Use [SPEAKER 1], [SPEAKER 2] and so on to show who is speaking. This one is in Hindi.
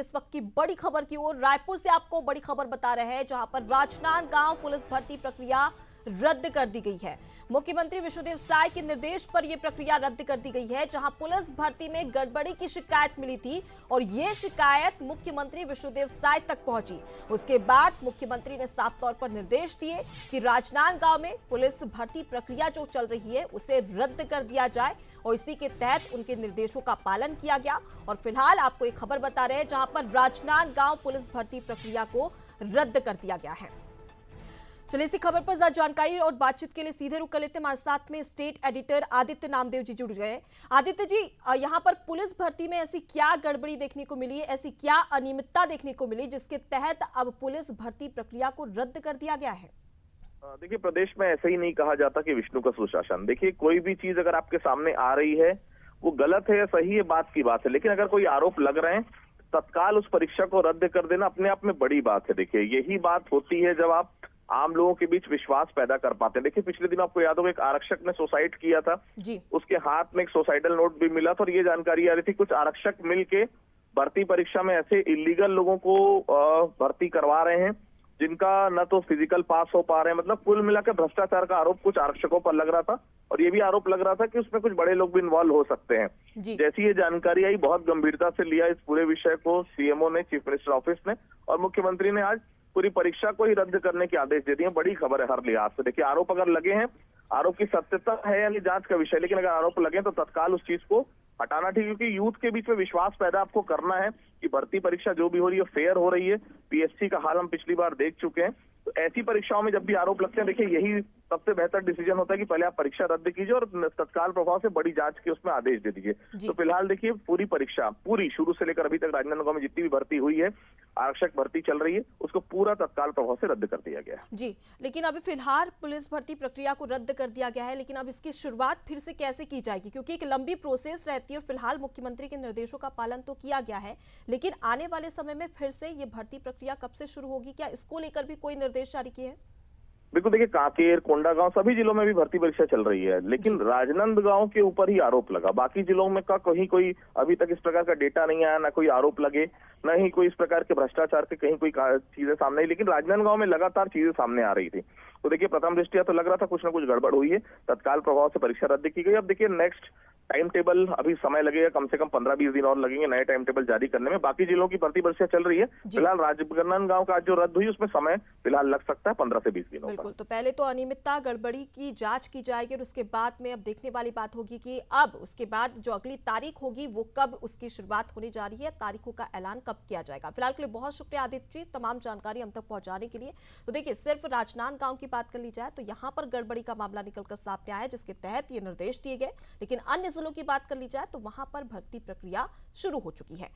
[SPEAKER 1] इस वक्त की बड़ी खबर की ओर। रायपुर से आपको बड़ी खबर बता रहे हैं, जहां पर राजनांदगांव पुलिस भर्ती प्रक्रिया रद्द कर दी गई है। मुख्यमंत्री विष्णुदेव साय के निर्देश पर यह प्रक्रिया रद्द कर दी गई है, जहां पुलिस भर्ती में गड़बड़ी की शिकायत मिली थी और यह शिकायत मुख्यमंत्री विष्णुदेव साय तक पहुंची। उसके बाद मुख्यमंत्री ने साफ तौर पर निर्देश दिए कि राजनांदगांव में पुलिस भर्ती प्रक्रिया जो चल रही है उसे रद्द कर दिया जाए और इसी के तहत उनके निर्देशों का पालन किया गया। और फिलहाल आपको एक खबर बता रहे हैं, जहां पर राजनांदगांव पुलिस भर्ती प्रक्रिया को रद्द कर दिया गया है। चलिए इसी खबर पर ज्यादा जानकारी और बातचीत के लिए सीधे रुक कर लेते हैं। हमारे साथ में स्टेट एडिटर आदित्य नामदेव जी जुड़ गए। आदित्य जी, यहाँ पर पुलिस भर्ती में ऐसी क्या गड़बड़ी देखने को मिली, ऐसी क्या अनियमितता देखने को मिली जिसके तहत अब पुलिस भर्ती प्रक्रिया को रद्द कर दिया गया है?
[SPEAKER 2] देखिए, प्रदेश में ऐसे ही नहीं कहा जाता कि विष्णु का सुशासन। देखिए, कोई भी चीज अगर आपके सामने आ रही है वो गलत है या सही है, बात की बात है, लेकिन अगर कोई आरोप लग रहे हैं तत्काल उस परीक्षा को रद्द कर देना अपने आप में बड़ी बात है। देखिए, यही बात होती है जब आप आम लोगों के बीच विश्वास पैदा कर पाते हैं। देखिए, पिछले दिन आपको याद होगा एक आरक्षक ने सुसाइड किया था
[SPEAKER 1] जी।
[SPEAKER 2] उसके हाथ में एक सुसाइडल नोट भी मिला था और ये जानकारी आ रही थी कुछ आरक्षक मिलके भर्ती परीक्षा में ऐसे इलीगल लोगों को भर्ती करवा रहे हैं जिनका न तो फिजिकल पास हो पा रहे हैं। मतलब कुल मिलाकर भ्रष्टाचार का आरोप कुछ आरक्षकों पर लग रहा था और ये भी आरोप लग रहा था कि उसमें कुछ बड़े लोग भी इन्वॉल्व हो सकते हैं। जैसी ये जानकारी आई, बहुत गंभीरता से लिया इस पूरे विषय को सीएमओ ने, चीफ मिनिस्टर ऑफिस ने, और मुख्यमंत्री ने आज पूरी परीक्षा को ही रद्द करने के आदेश दे दिए। बड़ी खबर है हर लिहाज से। देखिए, आरोप अगर लगे हैं, आरोप की सत्यता है यानी जांच का विषय, लेकिन अगर आरोप लगे तो तत्काल उस चीज को हटाना ठीक, क्योंकि यूथ के बीच में विश्वास पैदा आपको करना है कि भर्ती परीक्षा जो भी हो रही है फेयर हो रही है। पीएससी का हाल हम पिछली बार देख चुके हैं। तो ऐसी परीक्षाओं में जब भी आरोप लगते हैं, देखिए यही सबसे बेहतर डिसीजन होता है कि पहले आप परीक्षा रद्द कीजिए और तत्काल प्रभाव से बड़ी जांच के उसमें आदेश दे दीजिए। तो फिलहाल देखिए, पूरी परीक्षा पूरी शुरू से लेकर अभी तक राजनांदगांव में जितनी भी भर्ती हुई है, आरक्षक भर्ती चल रही है, उसको पूरा तत्काल प्रभाव से रद्द कर दिया गया है।
[SPEAKER 1] जी, लेकिन अभी फिलहाल पुलिस भर्ती प्रक्रिया को रद्द कर दिया गया है, लेकिन अब इसकी शुरुआत फिर से कैसे की जाएगी? क्योंकि एक लंबी प्रोसेस रहती है और फिलहाल मुख्यमंत्री के निर्देशों का पालन तो किया गया है, लेकिन आने वाले समय में फिर से ये भर्ती प्रक्रिया कब से शुरू होगी? क्या इसको लेकर भी कोई निर्देश जारी किए हैं?
[SPEAKER 2] बिल्कुल, देखिए कांकेर, कोंडागांव सभी जिलों में भी भर्ती परीक्षा चल रही है, लेकिन राजनांदगांव के ऊपर ही आरोप लगा। बाकी जिलों में का कहीं कोई अभी तक इस प्रकार का डेटा नहीं आया, ना कोई आरोप लगे, न ही कोई इस प्रकार के भ्रष्टाचार के कहीं कोई चीजें सामने आई, लेकिन राजनांदगांव में लगातार चीजें सामने आ रही थी। तो देखिए, प्रथम दृष्टिया तो लग रहा था कुछ ना कुछ गड़बड़ हुई है, तत्काल प्रभाव से परीक्षा रद्द की गई। अब देखिए नेक्स्ट टाइम टेबल, अभी समय लगेगा, कम से कम 15-20 दिन और लगेंगे नए टाइम टेबल जारी करने में। बाकी जिलों की भर्ती परीक्षा चल रही है। फिलहाल राजनांदगांव का जो रद्द हुई उसमें समय फिलहाल लग सकता है 15 से 20 दिनों का।
[SPEAKER 1] बिल्कुल, तो पहले तो अनियमितता गड़बड़ी की जांच की जाएगी और उसके बाद में अब देखने वाली बात होगी कि अब उसके बाद जो अगली तारीख होगी वो कब उसकी शुरुआत होने जा रही है, तारीखों का ऐलान कब किया जाएगा। फिलहाल के लिए बहुत शुक्रिया आदित्य जी, तमाम जानकारी हम तक पहुंचाने के लिए। तो देखिए, सिर्फ राजनांदगांव की बात कर ली जाए तो यहाँ पर गड़बड़ी का मामला निकलकर सामने आया, जिसके तहत ये निर्देश दिए गए, लेकिन अन्य जिलों की बात कर ली जाए तो वहां पर भर्ती प्रक्रिया शुरू हो चुकी है।